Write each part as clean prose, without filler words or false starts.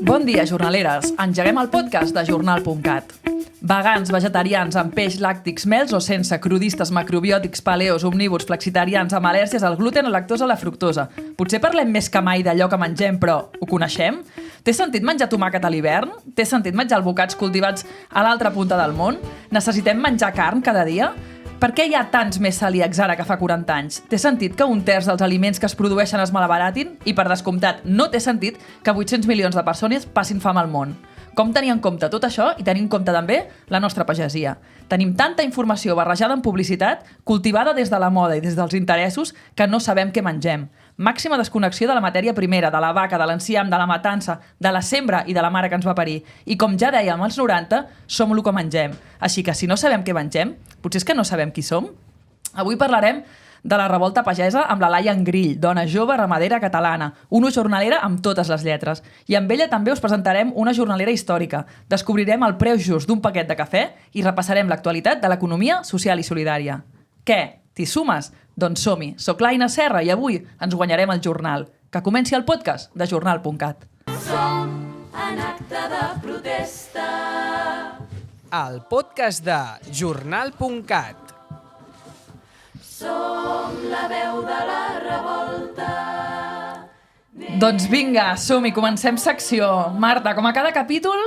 Bon dia, jornaleres. Engeguem el podcast de jornal.cat. Vegans, vegetarians, amb peix, làctics, mels o sense, crudistes, macrobiòtics, paleos, omnívors, flexitarians, amb al·lèrgies al gluten, a lactosa o la fructosa. Potser parlem més que mai d'allò que mengem, però ho coneixem? Té sentit menjar tomàquet a l'hivern? Té sentit menjar albocats cultivats a l'altra punta del món? Necessitem menjar carn cada dia? Per què hi ha tants més celíacs ara que fa 40 anys? Té sentit que un terç dels aliments que es produeixen es malabaratin? I, per descomptat, no té sentit que 800 milions de persones passin fam al món. Com tenir en compte tot això i tenir en compte també la nostra pagesia? Tenim tanta informació barrejada en publicitat, cultivada des de la moda i des dels interessos, que no sabem què mengem. Màxima desconnexió de la matèria primera, de la vaca, de l'enciam, de la matança, de la sembra i de la mare que ens va parir. I com ja dèiem als 90, som el que mengem. Així que si no sabem què mengem, potser és que no sabem qui som. Avui parlarem de la revolta pagesa amb la Laia Engrill, dona jove ramadera catalana, una jornalera amb totes les lletres. I amb ella també us presentarem una jornalera històrica. Descobrirem el preu just d'un paquet de cafè i repassarem l'actualitat de l'economia social i solidària. Què? T'hi sumes? Doncs som-hi. Soc l'Aina Serra i avui ens guanyarem el jornal. Que comenci el podcast de jornal.cat. Som en acte de protesta. El podcast de jornal.cat. Som la veu de la revolta. Doncs vinga, som-hi, comencem secció. Marta, com a cada capítol,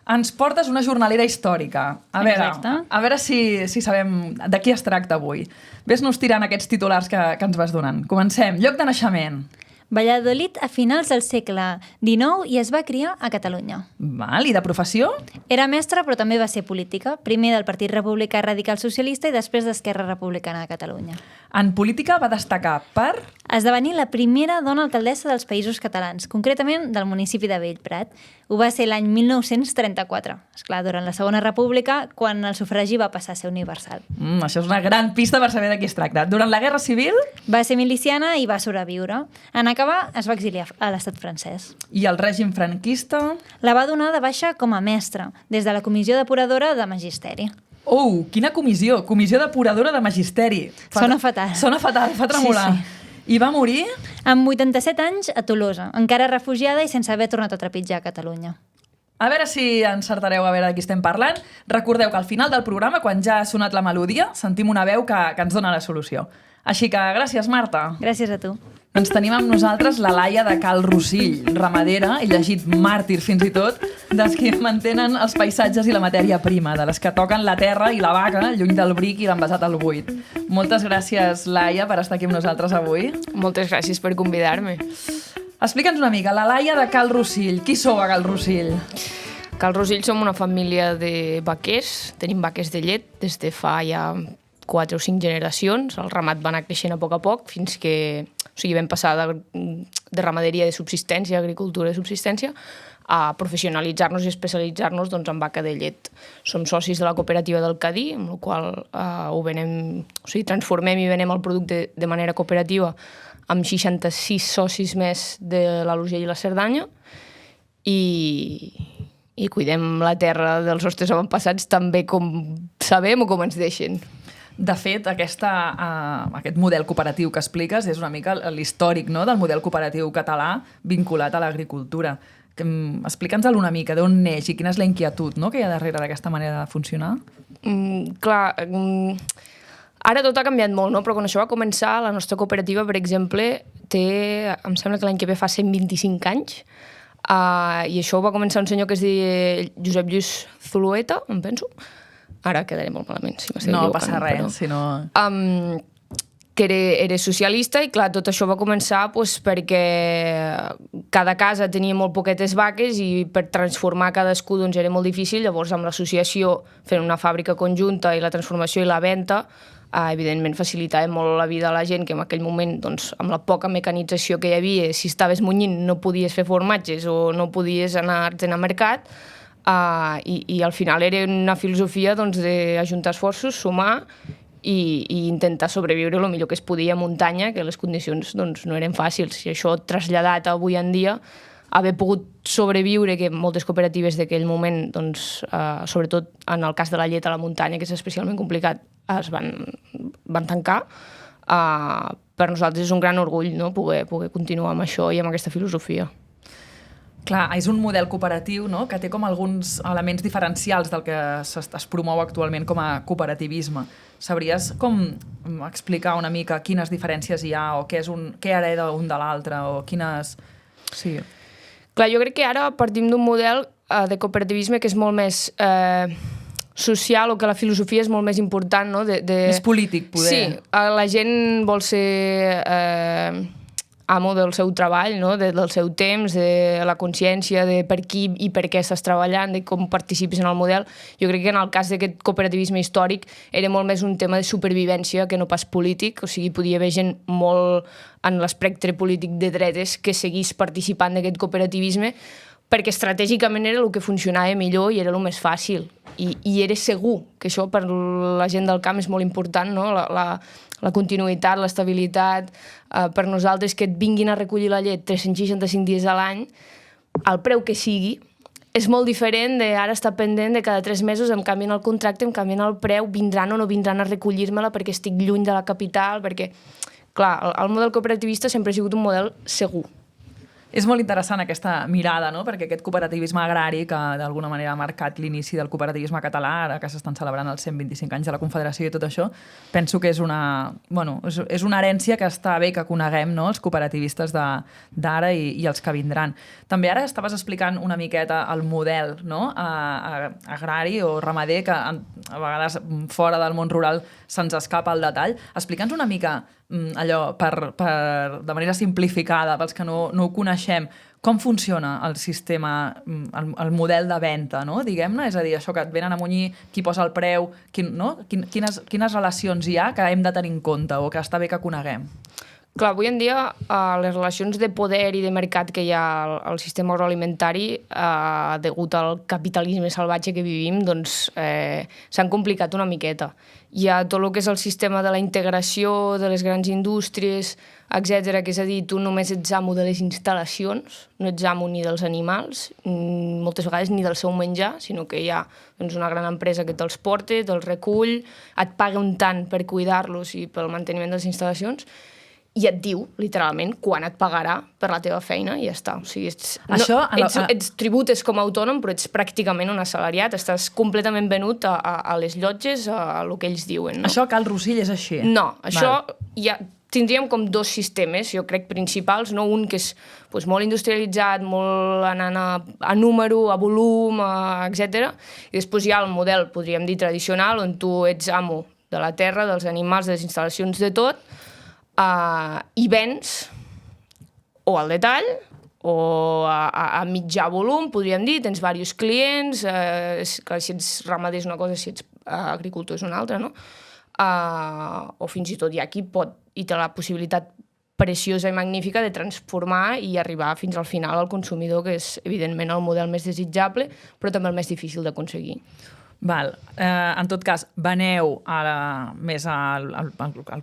ens portes una jornalera històrica. A veure si sabem de qui es tracta avui. Ves-nos tirant aquests titulars que ens vas donant. Comencem. Lloc de naixement. Valladolid a finals del segle XIX i es va criar a Catalunya. Val, i de professió? Era mestra, però també va ser política. Primer del Partit Republicà Radical Socialista i després d'Esquerra Republicana de Catalunya. En política va destacar per esdevenir la primera dona alcaldessa dels Països Catalans, concretament del municipi de Bellprat. Ho va ser l'any 1934. Esclar, durant la Segona República, quan el sufragi va passar a ser universal. Això és una gran pista per saber de qui es tracta. Durant la Guerra Civil? Va ser miliciana i va sobreviure. En acabar, es va exiliar a l'estat francès. I el règim franquista? La va donar de baixa com a mestra, des de la Comissió Depuradora de Magisteri. Quina comissió! Comissió Depuradora de Magisteri. Sona fatal. Sona fatal, fa tremolar. Sí. I va morir? Amb 87 anys a Tolosa, encara refugiada i sense haver tornat a trepitjar a Catalunya. A veure si encertareu a veure de qui estem parlant. Recordeu que al final del programa, quan ja ha sonat la melodia, sentim una veu que ens dona la solució. Així que gràcies, Marta. Gràcies a tu. Ens tenim amb nosaltres la Laia de Cal Rossill, ramadera i llegit màrtir fins i tot, dels que mantenen els paisatges i la matèria prima, de les que toquen la terra i la vaca lluny del bric i l'envasat al buit. Moltes gràcies, Laia, per estar aquí amb nosaltres avui. Moltes gràcies per convidar-me. Explica'ns una mica, la Laia de Cal Rossill. Qui sou a Cal Rossill? Cal Rossill som una família de vaquers, tenim vaques de llet des de fa ja 4 o 5 generacions. El ramat va anar creixent a poc, fins que vam passar de ramaderia de subsistència, agricultura de subsistència, a professionalitzar-nos i especialitzar-nos en vaca de llet. Som socis de la cooperativa del Cadí, amb la qual transformem i venem el producte de manera cooperativa amb 66 socis més de l'Alt Urgell i la Cerdanya i cuidem la terra dels nostres avantpassats tan bé com sabem o com ens deixen. De fet, aquest model cooperatiu que expliques és una mica l'històric, no?, del model cooperatiu català vinculat a l'agricultura. Explica'ns-el una mica, d'on neix i quina és la inquietud, no?, que hi ha darrere d'aquesta manera de funcionar. Ara tot ha canviat molt, no? Però quan això va començar, la nostra cooperativa, per exemple, em sembla que l'any que ve fa 125 anys, i això va començar un senyor que es deia Josep Lluís Zulueta, em penso. Ara quedaré molt malament, si m'estic equivocant. No passa res, si no... Que era socialista i, clar, tot això va començar perquè cada casa tenia molt poquetes vaques i per transformar cadascú era molt difícil. Llavors, amb l'associació, fent una fàbrica conjunta i la transformació i la venda, evidentment facilitava molt la vida a la gent, que en aquell moment, amb la poca mecanització que hi havia, si estaves munyint no podies fer formatges o no podies anar-te'n al mercat, i al final era una filosofia d'ajuntar esforços, sumar i intentar sobreviure el millor que es podia a muntanya, que les condicions no eren fàcils. I això traslladat avui en dia, haver pogut sobreviure, que moltes cooperatives d'aquell moment, sobretot en el cas de la llet a la muntanya, que és especialment complicat, es van tancar. Per nosaltres és un gran orgull, no?, poder continuar amb això i amb aquesta filosofia. Clar, és un model cooperatiu, no?, que té com alguns elements diferencials del que es promou actualment com a cooperativisme. Sabries com explicar una mica quines diferències hi ha o què hereda un de l'altre o quines... Sí. Clar, jo crec que ara partim d'un model de cooperativisme que és molt més social o que la filosofia és molt més important, no? Més polític, poder. Sí, la gent vol ser amo del seu treball, no? Del seu temps, de la consciència de per qui i per què estàs treballant, de com participis en el model. Jo crec que en el cas d'aquest cooperativisme històric era molt més un tema de supervivència que no pas polític, o sigui, podia haver gent molt en l'espectre polític de dretes que seguís participant d'aquest cooperativisme perquè estratègicament era el que funcionava millor i era el més fàcil. I era segur, que això per la gent del camp és molt important, no? La continuïtat, l'estabilitat, per nosaltres que et vinguin a recollir la llet 365 dies a l'any, al preu que sigui, és molt diferent de ara estar pendent de cada 3 mesos em canvien el contracte, em canvien el preu, vindran o no vindran a recollir-me-la perquè estic lluny de la capital, perquè, clar, el model cooperativista sempre ha sigut un model segur. És molt interessant aquesta mirada, no?, perquè aquest cooperativisme agrari, que d'alguna manera ha marcat l'inici del cooperativisme català, ara que s'estan celebrant els 125 anys de la Confederació i tot això, penso que és una herència que està bé que coneguem, no?, els cooperativistes d'ara i els que vindran. També ara estaves explicant una miqueta el model, no?, agrari o ramader, que a vegades fora del món rural se'ns escapa el detall. Explica'ns una mica allò, de manera simplificada, pels que no ho coneixem, com funciona el sistema, el model de venda, no?, diguem-ne? És a dir, això que et venen a munyir, qui posa el preu, quines relacions hi ha que hem de tenir en compte o que està bé que coneguem? Clar, avui en dia les relacions de poder i de mercat que hi ha al sistema agroalimentari degut al capitalisme salvatge que vivim, doncs s'han complicat una miqueta. Hi ha tot el que és el sistema de la integració de les grans indústries, etc. Que és a dir, tu només ets amo de les instal·lacions, no ets amo ni dels animals, moltes vegades ni del seu menjar, sinó que hi ha una gran empresa que te'ls porta, te'ls recull, et paga un tant per cuidar-los i pel manteniment de les instal·lacions, i et diu, literalment, quan et pagarà per la teva feina i ja està. O sigui, ets tributes com a autònom, però ets pràcticament un assalariat, estàs completament venut a les llotges, a el que ells diuen. No? Això a Cal Rossell és així? No, això ja tindríem com 2 sistemes, jo crec, principals, no? Un que és molt industrialitzat, molt anant a número, a volum, etc. I després hi ha el model, podríem dir, tradicional, on tu ets amo de la terra, dels animals, de les instal·lacions, de tot, i vens o al detall o a mitjà volum, podríem dir, tens diversos clients, si ets ramader és una cosa, si ets agricultor és una altra, no? O fins i tot hi ha qui pot i té la possibilitat preciosa i magnífica de transformar i arribar fins al final al consumidor, que és evidentment el model més desitjable, però també el més difícil d'aconseguir. Val. En tot cas, veneu més al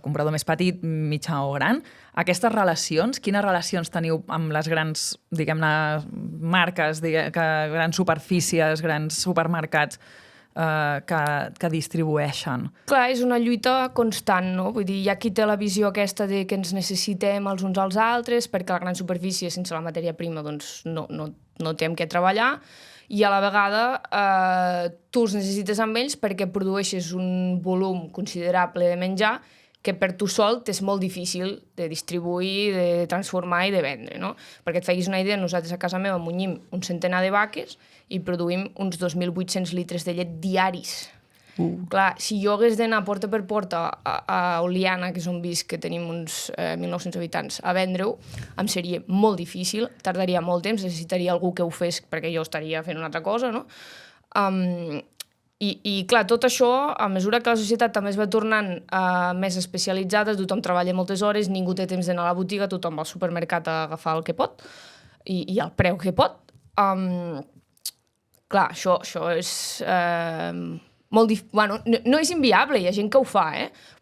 comprador més petit, mitjà o gran. Aquestes relacions, quines relacions teniu amb les grans, diguem-ne, marques, grans superfícies, grans supermercats que distribueixen? Clar, és una lluita constant, no? Vull dir, hi ha qui té la visió aquesta de que ens necessitem els uns als altres, perquè la gran superfície, sense la matèria prima, doncs no té amb què treballar, i a la vegada tu els necessites amb ells perquè produeixes un volum considerable de menjar que per tu sol t'és molt difícil de distribuir, de transformar i de vendre, no? Perquè et facis una idea, nosaltres a casa meva munyim un centenar de vaques i produïm uns 2.800 litres de llet diaris. Clar, si jo hagués d'anar porta per porta a Oliana, que és on visc, que tenim uns 1.900 habitants, a vendre-ho, em seria molt difícil, tardaria molt temps, necessitaria algú que ho fes perquè jo estaria fent una altra cosa, no? I clar, tot això, a mesura que la societat també es va tornant més especialitzada, tothom treballa moltes hores, ningú té temps d'anar a la botiga, tothom va al supermercat a agafar el que pot i el preu que pot. Clar, això és... no és inviable, hi ha gent que ho fa,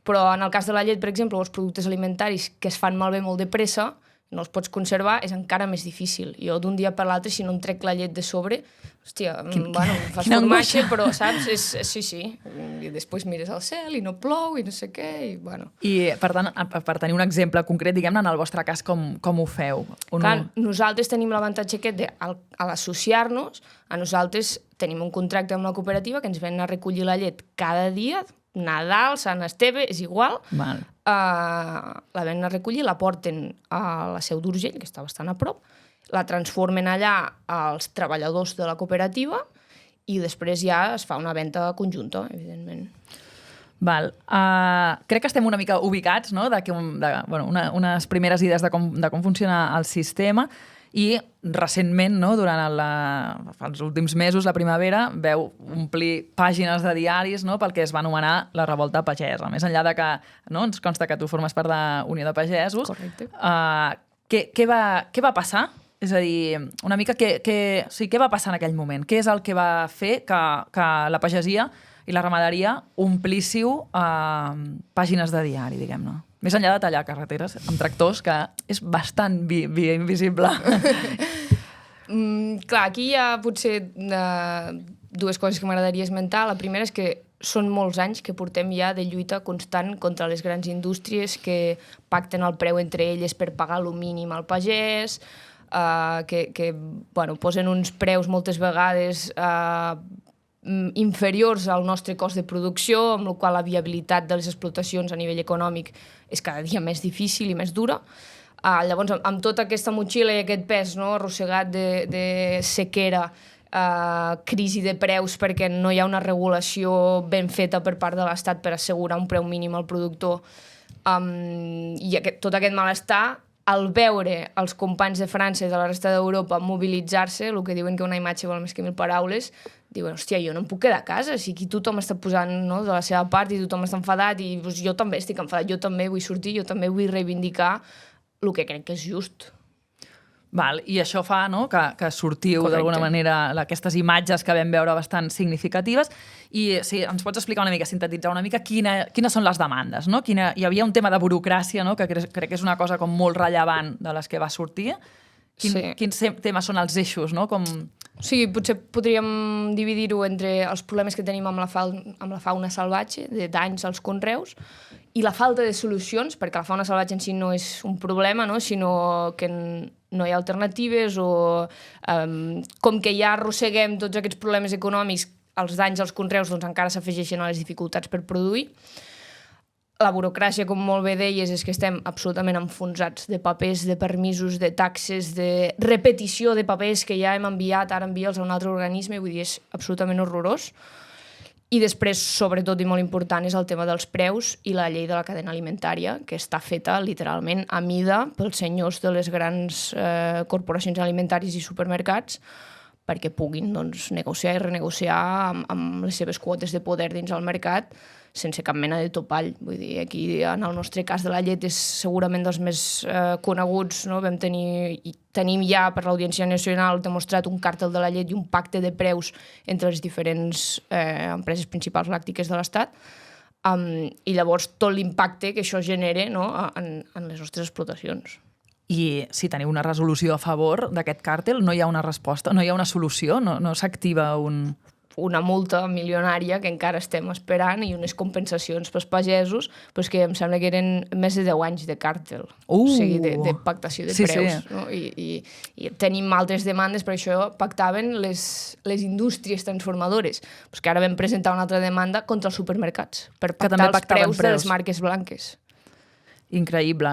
però en el cas de la llet, per exemple, o els productes alimentaris que es fan malbé molt de pressa, no els pots conservar, és encara més difícil. Jo d'un dia per l'altre, si no em trec la llet de sobre, hòstia, em fas formatge, però, saps? Sí. I després mires al cel i no plou i no sé què, i bueno. I, per tant, per tenir un exemple concret, diguem-ne, en el vostre cas, com ho feu? Clar, nosaltres tenim l'avantatge aquest de, a l'associar-nos, a nosaltres tenim un contracte amb la cooperativa que ens ven a recollir la llet cada dia, Nadal, Sant Esteve, és igual. Val. La venen a recollir, la porten a la Seu d'Urgell, que està bastant a prop, la transformen allà als treballadors de la cooperativa i després ja es fa una venda conjunta, evidentment. Val. Crec que estem una mica ubicats, no? Unes primeres idees de com funciona el sistema. I recentment, no, durant els últims mesos, la primavera, veu omplir pàgines de diaris, no, pel que es va anomenar la revolta pagesa. Més enllà de que, no, ens consta que tu formes part de Unió de Pagesos. Correcte. Què va passar? És a dir, una mica què va passar en aquell moment? Què és el que va fer que la pagesia i la ramaderia omplíssiu pàgines de diari, diguem-ne? Més enllà de tallar carreteres amb tractors, que és bastant via invisible. Clar, aquí hi ha potser dues coses que m'agradaria esmentar. La primera és que són molts anys que portem ja de lluita constant contra les grans indústries que pacten el preu entre elles per pagar el mínim al pagès, que posen uns preus moltes vegades inferiors al nostre cost de producció, amb la qual la viabilitat de les explotacions a nivell econòmic és cada dia més difícil i més dura. Llavors, amb tota aquesta motxilla i aquest pes, no, arrossegat de sequera, crisi de preus perquè no hi ha una regulació ben feta per part de l'Estat per assegurar un preu mínim al productor, i tot aquest malestar, al veure els companys de França i de la resta d'Europa mobilitzar-se, el que diuen que una imatge val més que 1000 paraules, diuen, hòstia, jo no em puc quedar a casa, si aquí tothom està posant, no, de la seva part i tothom està enfadat i doncs, jo també estic enfadat, jo també vull sortir, jo també vull reivindicar el que crec que és just. Val, i això fa, no, que sortiu d'alguna manera aquestes imatges que vam veure bastant significatives. I si ens pots explicar una mica, sintetitzar una mica quines són les demandes, no? Hi havia un tema de burocràcia, no, que crec que és una cosa com molt rellevant de les que va sortir. Quins temes són els eixos, no? Sí, potser podríem dividir-ho entre els problemes que tenim amb la fauna salvatge, de danys als conreus, i la falta de solucions, perquè la fauna salvatge en si no és un problema, no? Sinó que no hi ha alternatives o com que ja arrosseguem tots aquests problemes econòmics, els danys als conreus doncs, encara s'afegeixen a les dificultats per produir. La burocràcia, com molt bé deies, és que estem absolutament enfonsats de papers, de permisos, de taxes, de repetició de papers que ja hem enviat, ara envia'ls a un altre organisme, vull dir, és absolutament horrorós. I després, sobretot i molt important, és el tema dels preus i la llei de la cadena alimentària, que està feta literalment a mida pels senyors de les grans corporacions alimentàries i supermercats perquè puguin doncs, negociar i renegociar amb les seves quotes de poder dins el mercat sense cap mena de topall. Vull dir, aquí, en el nostre cas de la llet, és segurament dels més coneguts, no? Tenim ja per l'Audiència Nacional demostrat un càrtel de la llet i un pacte de preus entre les diferents empreses principals làctiques de l'Estat, i llavors tot l'impacte que això genera, no? en les nostres explotacions. I si teniu una resolució a favor d'aquest càrtel, no hi ha una resposta, no hi ha una solució, no s'activa una multa milionària que encara estem esperant i unes compensacions pels pagesos, però és que em sembla que eren més de 10 anys de càrtel, o sigui, de pactació de preus. Sí. No? I tenim altres demandes, per això pactaven les indústries transformadores, però que ara vam presentar una altra demanda contra els supermercats, per pactar els preus de les marques blanques. Increïble.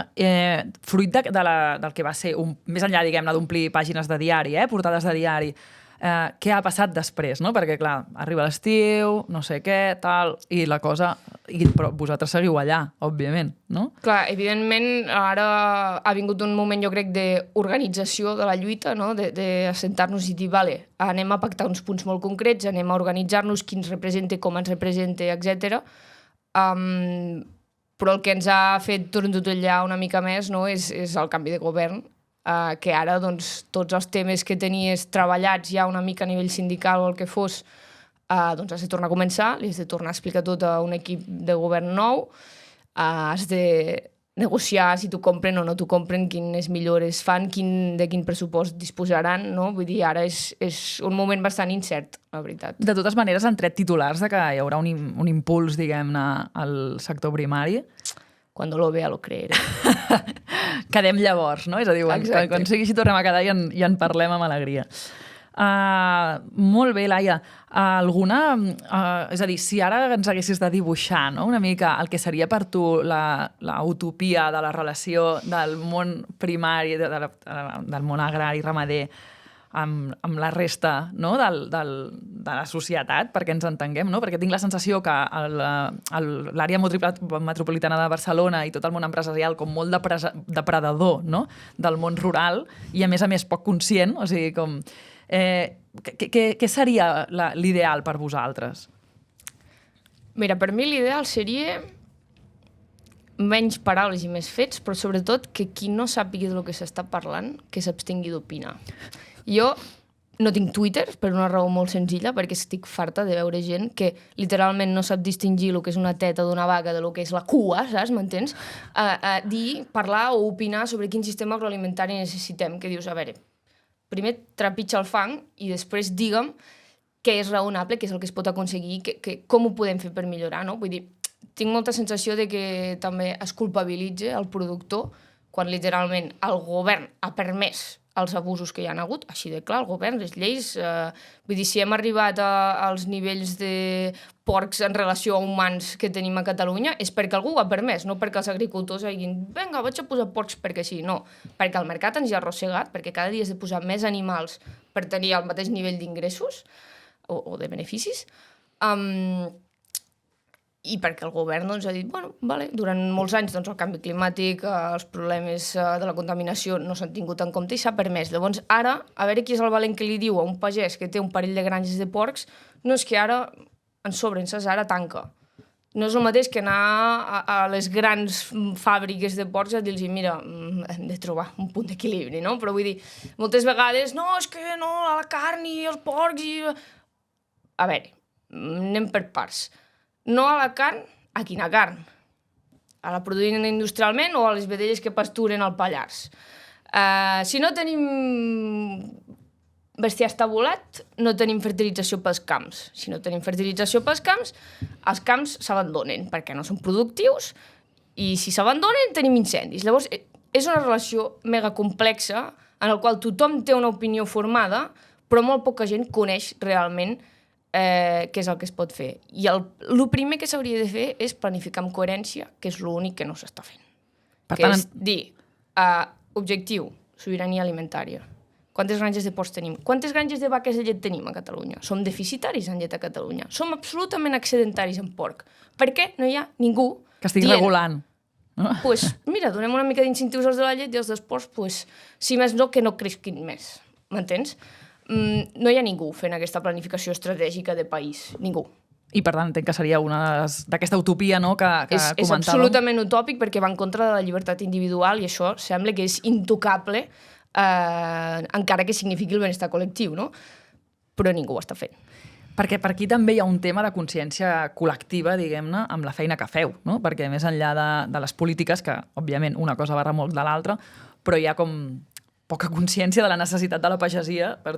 Fruit del que va ser, més enllà, diguem-ne, d'omplir pàgines de diari, portades de diari, què ha passat després, no? Perquè, clar, arriba l'estiu, no sé què, tal, i la cosa... Però vosaltres seguiu allà, òbviament, no? Clar, evidentment, ara ha vingut un moment, jo crec, d'organització de la lluita, no? D'assentar-nos i dir, vale, anem a pactar uns punts molt concrets, anem a organitzar-nos, qui ens representa, com ens representa, etc. Però el que ens ha fet torndotellar una mica més, no? és el canvi de govern, que ara doncs, tots els temes que tenies treballats ja una mica a nivell sindical o el que fos, doncs has de tornar a començar, li has de tornar a explicar tot a un equip de govern nou, has de negociar si t'ho compren o no t'ho compren, quines millores fan, de quin pressupost disposaran, no? Vull dir, ara és un moment bastant incert, la veritat. De totes maneres, han tret titulars de que hi haurà un impuls, diguem-ne, al sector primari. Cuando lo vea lo creeré. Quedem llavors, no? És a dir, quan sigui així tornem a quedar i en parlem amb alegria. Molt bé, Laia. És a dir, si ara ens haguessis de dibuixar, no? Una mica el que seria per tu la utopia de la relació del món primari, del món agrari, ramader, amb la resta, no? de la societat, perquè ens entenguem, no? Perquè tinc la sensació que l'àrea metropolitana de Barcelona i tot el món empresarial com molt depredador, no? Del món rural i a més poc conscient, o sigui, com... Què seria l'ideal per vosaltres? Mira, per mi l'ideal seria menys paraules i més fets, però sobretot que qui no sàpiga del que s'està parlant, que s'abstingui d'opinar. Jo no tinc Twitter per una raó molt senzilla, perquè estic farta de veure gent que literalment no sap distingir el que és una teta d'una vaca de lo que és la cua, saps? M'entens? Parlar o opinar sobre quin sistema agroalimentari necessitem, que dius, a veure, primer trepitja el fang i després digue'm què és raonable, què és el que es pot aconseguir, com ho podem fer per millorar, no? Vull dir, tinc molta sensació de que també es culpabilitza el productor quan literalment el govern ha permès els abusos que hi ha hagut, així de clar, el govern, les lleis... Vull dir, si hem arribat als nivells de porcs en relació a humans que tenim a Catalunya, és perquè algú ho ha permès, no perquè els agricultors hagin vinga, vaig a posar porcs perquè sí, no. Perquè el mercat ens hi ha arrossegat, perquè cada dia has de posar més animals per tenir el mateix nivell d'ingressos o de beneficis, i perquè el govern ha dit, durant molts anys el canvi climàtic, els problemes de la contaminació no s'han tingut en compte i s'ha permès. Llavors, ara, a veure qui és el valent que li diu a un pagès que té un parell de granges de porcs, no és que ara ens sobren, saps? Ara tanca. No és el mateix que anar a les grans fàbriques de porcs a dir-los, mira, hem de trobar un punt d'equilibri, no? Però vull dir, moltes vegades, no, és que no, la carn i els porcs i... A veure, anem per parts. No a la carn, a quina carn? A la produïda industrialment o a les vedelles que pasturen al Pallars? Si no tenim bestiar estabulat, no tenim fertilització pels camps. Si no tenim fertilització pels camps, els camps s'abandonen perquè no són productius i si s'abandonen tenim incendis. Llavors, és una relació mega complexa en la qual tothom té una opinió formada, però molt poca gent coneix realment què és el que es pot fer. I el primer que s'hauria de fer és planificar amb coherència, que és l'únic que no s'està fent. Per tant, és dir, objectiu, sobirania alimentària. Quantes granges de porcs tenim? Quantes granges de vaques de llet tenim a Catalunya? Som deficitaris en llet a Catalunya. Som absolutament excedentaris en porc. Per què no hi ha ningú que estigui regulant? Pues, mira, donem una mica d'incentius als de la llet i als dels porcs, pues, si més no, que no creixin més. M'entens? No hi ha ningú fent aquesta planificació estratègica de país. Ningú. I, per tant, entenc que seria una d'aquesta utopia, no?, que comentàvem. És absolutament utòpic perquè va en contra de la llibertat individual i això sembla que és intocable encara que signifiqui el benestar col·lectiu, no? Però ningú ho està fent. Perquè per aquí també hi ha un tema de consciència col·lectiva, diguem-ne, amb la feina que feu, no? Perquè més enllà de les polítiques, que, òbviament, una cosa barra molt de l'altra, però hi ha com poca consciència de la necessitat de la pagesia per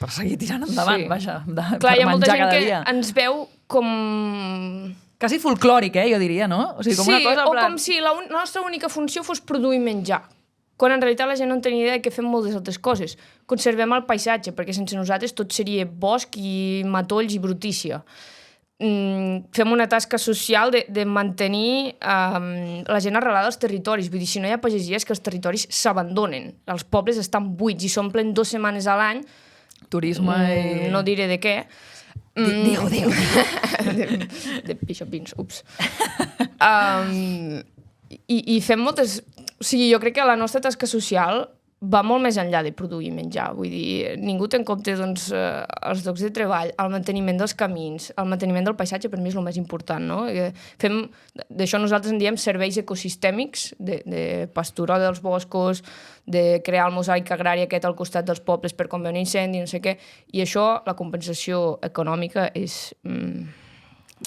seguir tirant endavant, sí. Vaja, clar, per menjar cada dia. Hi ha molta gent que ens veu com... Quasi folclòric, jo diria, no? O sigui, com una cosa com si la nostra única funció fos produir menjar. Quan en realitat la gent no en tenia idea que fem moltes altres coses. Conservem el paisatge, perquè sense nosaltres tot seria bosc i matolls i brutícia. Fem una tasca social de mantenir la gent arrelada als territoris. Vull dir, si no hi ha pagesia és que els territoris s'abandonen. Els pobles estan buits i s'omplen 2 setmanes a l'any. Turisme i... No diré de què. Diu. De pixapins, ups. I fem moltes... O sigui, jo crec que la nostra tasca social va molt més enllà de produir menjar. Vull dir, ningú té en compte doncs, els llocs de treball, el manteniment dels camins, el manteniment del paisatge, per mi és el més important, no? D'això nosaltres en diem serveis ecosistèmics, de pasturar dels boscos, de crear el mosaic agrari aquest al costat dels pobles per quan ve un incendi, no sé què, i això, la compensació econòmica és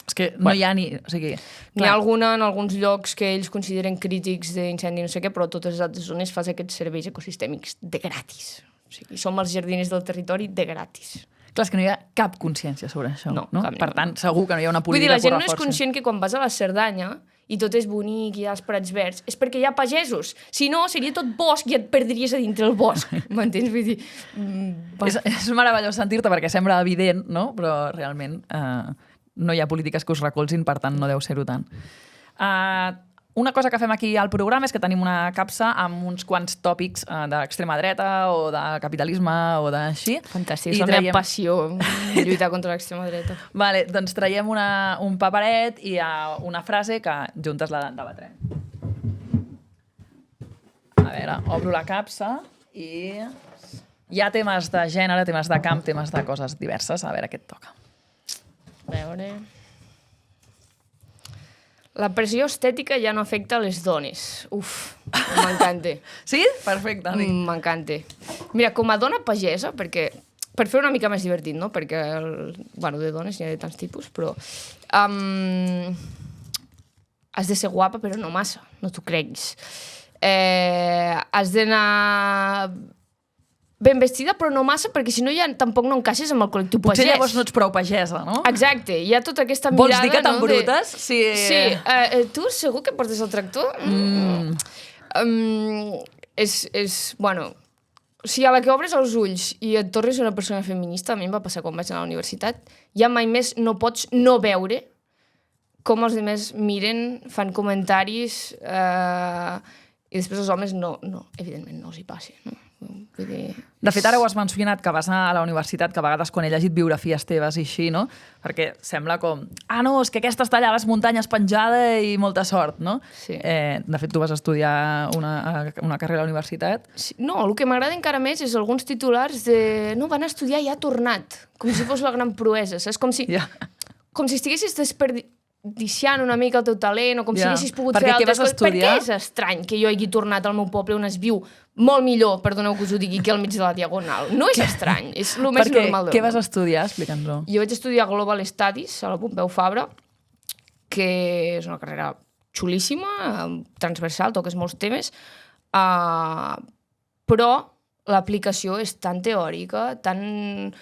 És que no hi ha ni... O sigui, N'hi ha alguna en alguns llocs que ells consideren crítics d'incendi, no sé què, però totes les altres zones fas aquests serveis ecosistèmics de gratis. O sigui, som els jardiners del territori de gratis. clar, és que no hi ha cap consciència sobre això. No, no? cap ni Per tant, segur que no hi ha una Vull dir, política la gent que ho no és reforci. conscient que quan vas a la Cerdanya i tot és bonic, hi ha els prats verds, és perquè hi ha pagesos. Si no, seria tot bosc i et perdries a dintre el bosc. M'entens? Vull dir... És meravellós sentir-te perquè sembla evident, no? Però realment no hi ha polítiques que us recolzin, per tant no deu ser-ho tant. Una cosa que fem aquí al programa és que tenim una capsa amb uns quants tòpics de l'extrema dreta o de capitalisme o d'així. Fantàstic, és la meva passió, lluitar contra l'extrema dreta. Vale, doncs traiem un paperet i una frase que juntes la debatrem. A veure, obro la capsa i hi ha temes de gènere, temes de camp, temes de coses diverses. A veure què et toca. A veure... La pressió estètica ja no afecta les dones. Uf, m'encanta. Sí? Perfecte. M'encanta. Mira, com a dona pagesa, perquè per fer una mica més divertit, no? Perquè, bueno, de dones n'hi ha de tants tipus, però... has de ser guapa, però no massa, no t'ho creguis. Has d'anar ben vestida, però no massa, perquè si no ja tampoc no encaixes amb el col·lectiu pagès. Potser llavors no ets prou pagesa, no? Exacte, hi ha tota aquesta mirada... Vols dir que t'embrutes? Sí. Tu segur que portes el tractor? Bueno, si a la que obres els ulls i et tornes una persona feminista, a mi em va passar quan vaig anar a la universitat, ja mai més no pots no veure com els altres miren, fan comentaris, i després els homes no, evidentment no els hi passa, no? Vull dir... De fet, ara ho has mencionat, que vas anar a la universitat, que a vegades quan he llegit biografies teves i així, no? Perquè sembla com... no, és que aquesta està allà a les muntanyes penjada i molta sort, no? Sí. De fet, tu vas estudiar una carrera a la universitat. Sí, no, el que m'agrada encara més és alguns titulars de... No, van estudiar i ha tornat. Com si fos la gran proesa, saps? Com si estiguessis desperdiciant una mica el teu talent o com si haguessis pogut fer altres coses. Per què és estrany que jo hagi tornat al meu poble on es viu molt millor, perdoneu que us ho digui, que al mig de la Diagonal? No és estrany, és el més normal del món. Què vas estudiar? Explica'ns-ho. Jo vaig estudiar Global Studies a la Pompeu Fabra, que és una carrera xulíssima, transversal, toques molts temes, però l'aplicació és tan teòrica, tan...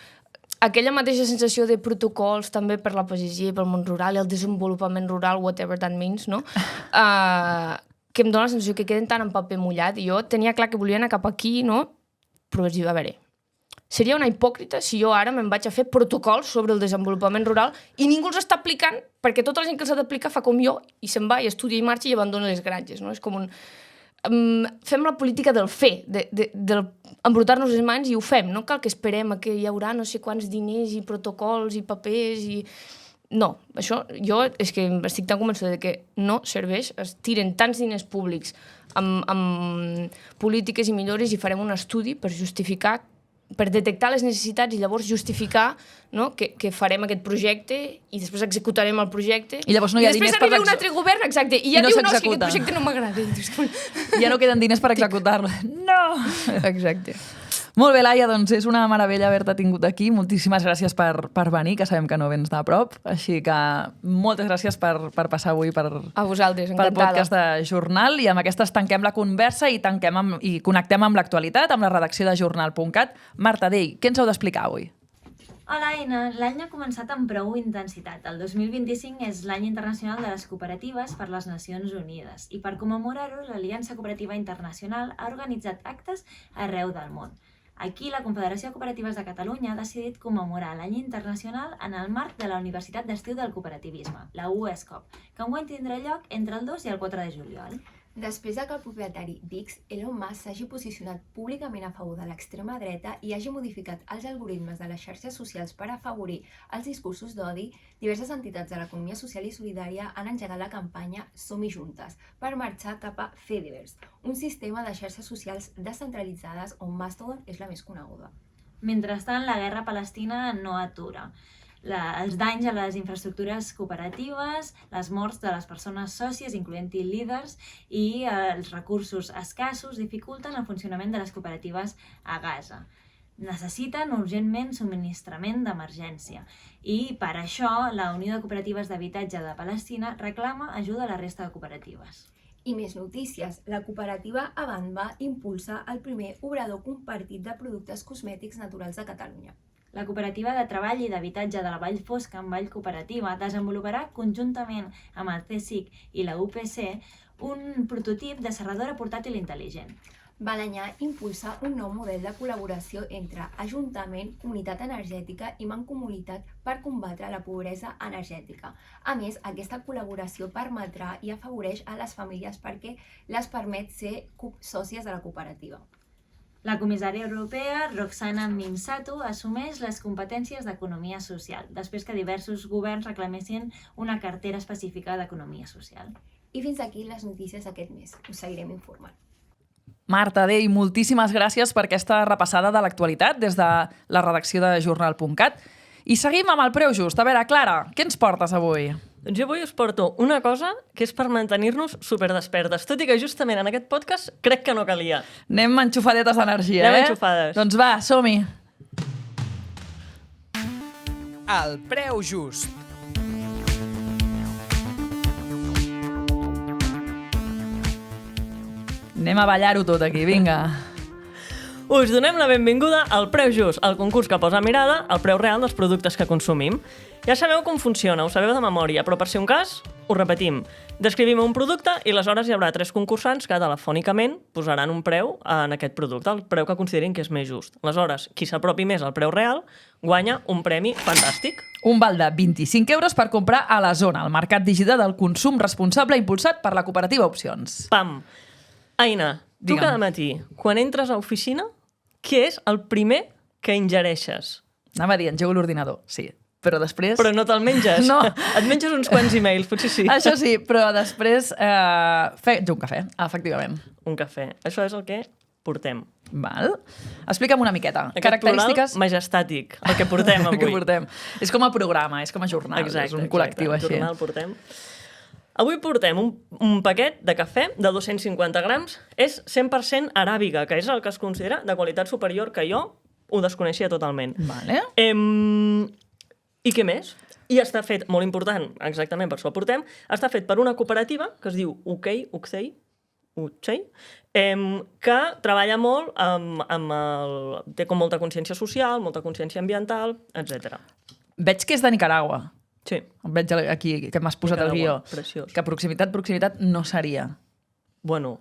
Aquella mateixa sensació de protocols també per la pagesia, pel món rural i el desenvolupament rural, whatever that means, no? Que em dóna la sensació que queden tan en paper mullat. I jo tenia clar que volia anar cap aquí, no? Però vaig dir, a veure, seria una hipòcrita si jo ara me'n vaig a fer protocols sobre el desenvolupament rural i ningú els està aplicant, perquè tota la gent que els ha d'aplicar fa com jo i se'n va i estudia i marxa i abandona les granges, no? És com un... fem la política del fer, del embrutar-nos les mans i ho fem. No cal que esperem que hi haurà no sé quants diners i protocols i papers i... No, això jo és que estic tan convençuda de que no serveix. Es tiren tants diners públics amb polítiques i millores i farem un estudi per justificar, per detectar les necessitats i llavors justificar, no, que farem aquest projecte i després executarem el projecte. I llavors no hi ha diners per... I després arriba un altre govern, exacte, i ja diu, no, és que aquest projecte no m'agrada. Ja no queden diners per executar-lo. No! Exacte. Molt bé, Laia, doncs és una meravella haver-te tingut aquí. Moltíssimes gràcies per venir, que sabem que no vens de prop. Així que moltes gràcies per passar avui a vosaltres, pel encantada. podcast de Jornal. I amb aquestes tanquem la conversa i connectem amb l'actualitat, amb la redacció de jornal.cat. Marta Dei, què ens heu d'explicar avui? Hola, Aina. L'any ha començat amb prou intensitat. El 2025 és l'any internacional de les cooperatives per les Nacions Unides i per commemorar-ho, l'Aliança Cooperativa Internacional ha organitzat actes arreu del món. Aquí, la Confederació de Cooperatives de Catalunya ha decidit commemorar l'any internacional en el marc de la Universitat d'Estiu del Cooperativisme, la UESCOP, que enguany tindrà lloc entre el 2 i el 4 de juliol. Després que el propietari d'X, Elon Musk, s'hagi posicionat públicament a favor de l'extrema dreta i hagi modificat els algoritmes de les xarxes socials per afavorir els discursos d'odi, diverses entitats de l'economia social i solidària han engegat la campanya Som-hi Juntes per marxar cap a Fediverse, un sistema de xarxes socials descentralitzades on Mastodon és la més coneguda. Mentrestant, la guerra palestina no atura. Els danys a les infraestructures cooperatives, les morts de les persones sòcies, incloent-hi líders, i els recursos escassos dificulten el funcionament de les cooperatives a Gaza. necessiten urgentment subministrament d'emergència. I per això la Unió de Cooperatives d'Habitatge de Palestina reclama ajuda a la resta de cooperatives. I més notícies. La cooperativa Avanba impulsa el primer obrador compartit de productes cosmètics naturals de Catalunya. La Cooperativa de Treball i d'Habitatge de la Vall Fosca, en Vall Cooperativa, desenvoluparà conjuntament amb el CSIC i la UPC un prototip de serradora portàtil intel·ligent. Balenyà impulsa un nou model de col·laboració entre Ajuntament, Comunitat Energètica i Mancomunitat per combatre la pobresa energètica. A més, aquesta col·laboració permetrà i afavoreix a les famílies perquè les permet ser sòcies de la cooperativa. La comissària europea, Roxana Minsato, assumeix les competències d'economia social, després que diversos governs reclamessin una cartera específica d'economia social. I fins aquí les notícies aquest mes. Us seguirem informant. Marta Dei, moltíssimes gràcies per aquesta repassada de l'actualitat des de la redacció de jornal.cat. I seguim amb el preu just. A veure, Clara, què ens portes avui? Doncs jo avui us porto una cosa que és per mantenir-nos superdespertes, tot i que justament en aquest podcast crec que no calia. Anem enxufadetes d'energia, Anem enxufades. Doncs va, som-hi. El preu just. Anem a ballar-ho tot aquí, vinga. Us donem la benvinguda al Preu Just, el concurs que posa mirada al preu real dels productes que consumim. Ja sabeu com funciona, ho sabeu de memòria, però per si un cas, ho repetim. Descrivim un producte i aleshores hi haurà 3 concursants que telefònicament posaran un preu en aquest producte, el preu que considerin que és més just. Aleshores, qui s'apropi més al preu real guanya un premi fantàstic. Un val de 25 euros per comprar a la Zona, el mercat digital del consum responsable impulsat per la cooperativa Opcions. Pam! Aina, tu Digue'm. cada matí, quan entres a oficina, què és el primer que ingereixes? Anava a dir, engego l'ordinador, sí. Però després... Però no te'l menges? No. Et menges uns quants emails, potser sí. Això sí, però després faig un cafè, efectivament. Un cafè. Això és el que portem. Val? Explica'm una miqueta. Aquest Característiques... plural majestàtic, el que portem avui. El que portem. És com a programa, és com a jornal, és un col·lectiu així. Jornal portem. Avui portem un paquet de cafè de 250 grams. És 100% aràbiga, que és el que es considera de qualitat superior, que jo ho desconeixia totalment. Vale. I què més? I està fet, molt important, exactament per això el portem, està fet per una cooperativa que es diu Ucei, que treballa molt té com molta consciència social, molta consciència ambiental, etc. Veig que és de Nicaragua. Sí. Veig aquí que m'has posat el guió. Preciós. Que proximitat no seria. Bueno,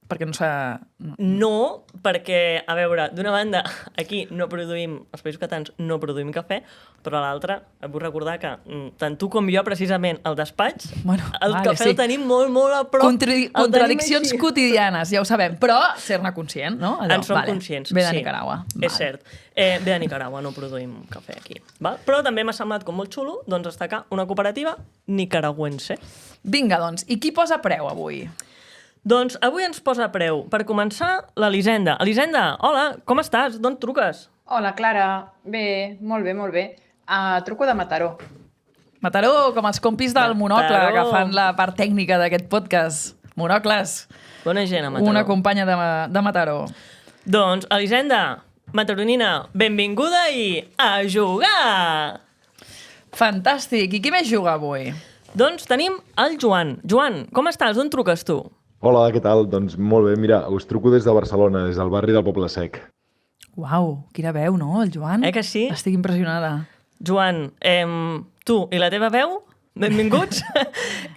Perquè no s'ha... no, perquè, a veure, d'una banda, aquí no produïm, els Països Catalans no produïm cafè, però a l'altra, et vull recordar que tant tu com jo, precisament, al despatx, Bueno, el vale, cafè sí. el tenim molt, molt a prop. El tenim Contradiccions així. quotidianes, ja ho sabem. Però ser-ne conscient, no? Allò, En som conscients, Ve de sí. Nicaragua. És cert. Ve de Nicaragua, no produïm cafè aquí. Val? Però també m'ha semblat com molt xulo doncs, destacar una cooperativa nicaragüense. Vinga, doncs. I qui posa preu avui? Doncs avui ens posa preu. Per començar, l'Elisenda. Elisenda, hola, com estàs? D'on truques? Hola, Clara. Bé, molt bé, molt bé. Truco de Mataró. Mataró, com els compis del Monocle, Mataró. que fan la part tècnica d'aquest podcast. Monocles, Bona gent a Mataró. una companya de Mataró. Doncs, Elisenda, mataronina, benvinguda i a jugar! Fantàstic. I qui més juga avui? Doncs tenim el Joan. Joan, com estàs? D'on truques tu? Hola, què tal? Doncs molt bé, mira, us truco des de Barcelona, des del barri del Poble Sec. Uau, quina veu, no, el Joan? Que sí? Estic impressionada. Joan, tu i la teva veu, benvinguts,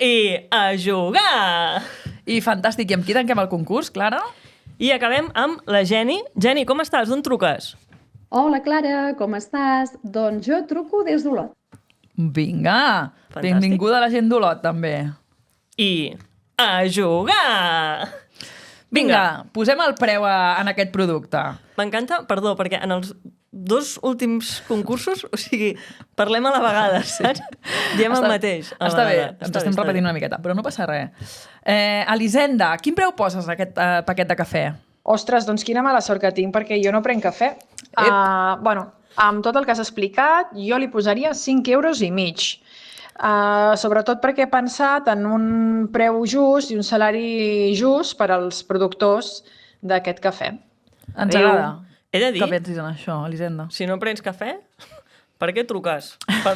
i a jugar! I fantàstic. I amb qui tanquem el concurs, Clara? I acabem amb la Jenny. Jenny, com estàs? D'on truques? Hola, Clara, com estàs? Doncs jo truco des d'Olot. Vinga, Fantàstic. benvinguda la gent d'Olot, també. I a jugar! Vinga, posem el preu en aquest producte. M'encanta, perdó, perquè en els 2 últims concursos, o sigui, parlem a la vegada, saps? Diem el mateix. a la Està bé, vegada. ens estem repetint una miqueta, però no passa res. Elisenda, quin preu poses a aquest paquet de cafè? Ostres, doncs quina mala sort que tinc, perquè jo no prenc cafè. Bueno, amb tot el que has explicat, jo li posaria 5,5 euros. Sobretot perquè he pensat en un preu just i un salari just per als productors d'aquest cafè. Ens agrada. He de dir, que pensis en això, Elisenda. si no prens cafè, per què truques per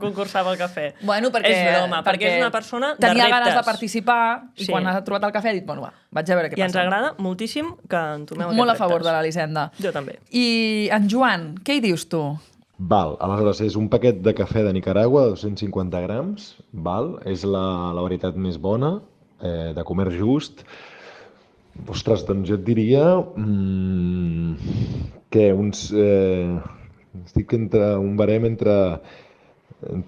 concursar pel cafè? Bueno, perquè... És broma, perquè és una persona de tenia reptes. ganes de participar i Sí. quan ha trobat el cafè ha dit, bueno, va, vaig a veure què I passa. ens agrada moltíssim que entomeu aquests Molt a favor reptes. de l'Elisenda. Jo també. I en Joan, què hi dius tu? Val, aleshores és un paquet de cafè de Nicaragua, 250 grams, val? És la varietat més bona, de comerç just. Ostres, doncs jo et diria que uns... estic entre un barem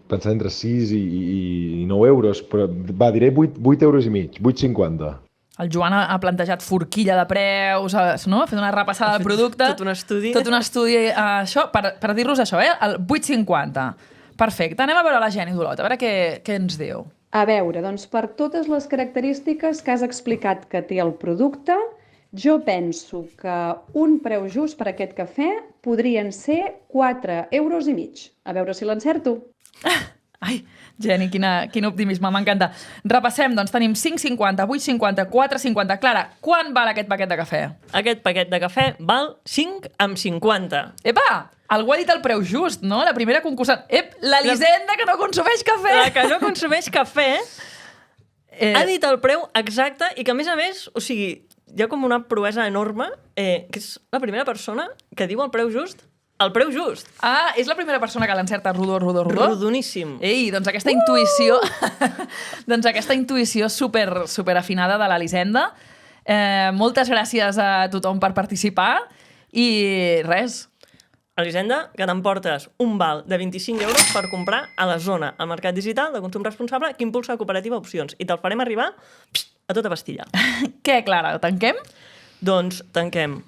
pensant entre 6 i 9 euros, però va, diré 8 euros i mig, 8,50. El Joan ha plantejat forquilla de preus, no? Ha fet una repassada de producte. tot un estudi. Tot un estudi, això, per dir-los això, el 8,50. Perfecte, anem a veure la Geni d'Olot, a veure què ens diu. A veure, doncs per totes les característiques que has explicat que té el producte, jo penso que un preu just per aquest cafè podrien ser 4 euros i mig. A veure si l'encerto. Ai, Geni, quin optimisme, m'encanta. Repassem, doncs tenim 5,50, 8,50, 4,50. Clara, quant val aquest paquet de cafè? Aquest paquet de cafè val 5,50. Epa, algú ha dit el preu just, no? La primera concursant. L'Elisenda, que no consumeix cafè! La que no consumeix cafè ha dit el preu exacte i que, a més, o sigui, hi ha com una proesa enorme, que és la primera persona que diu el preu just. El preu just. Ah, és la primera persona que l'encerta rodó. Rodoníssim. Ei, doncs aquesta intuïció doncs aquesta intuïció super afinada de l'Elisenda. Moltes gràcies a tothom per participar i res. Elisenda, que t'emportes un val de 25 euros per comprar a la zona, al Mercat Digital de Consum Responsable, que impulsa la cooperativa Opcions. I te'l farem arribar a tota pastilla. Què, Clara, tanquem? Doncs tanquem.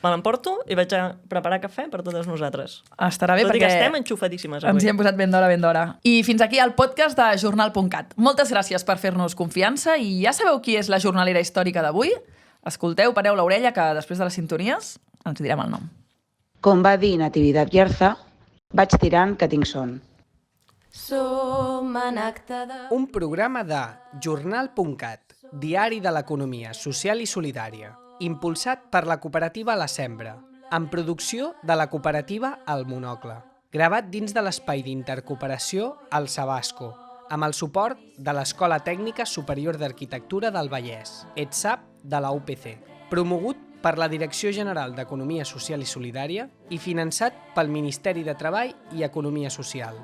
Me l'emporto i vaig a preparar cafè per totes nosaltres. Estarà bé Tot i perquè que estem enxufadíssimes avui. ens hi hem posat ben d'hora. I fins aquí el podcast de jornal.cat. Moltes gràcies per fer-nos confiança i ja sabeu qui és la jornalera històrica d'avui? Escolteu, pareu l'orella, que després de les sintonies ens direm el nom. Com va dir Natividad Bierza, vaig tirant que tinc son. Som en acte de... Un programa de jornal.cat, diari de l'economia social i solidària, impulsat per la cooperativa La Sembra, amb producció de la cooperativa El Monocle, gravat dins de l'espai d'intercooperació El Sabasco, amb el suport de l'Escola Tècnica Superior d'Arquitectura del Vallès, ETSAP de la UPC, promogut per la Direcció General d'Economia Social i Solidària i finançat pel Ministeri de Treball i Economia Social.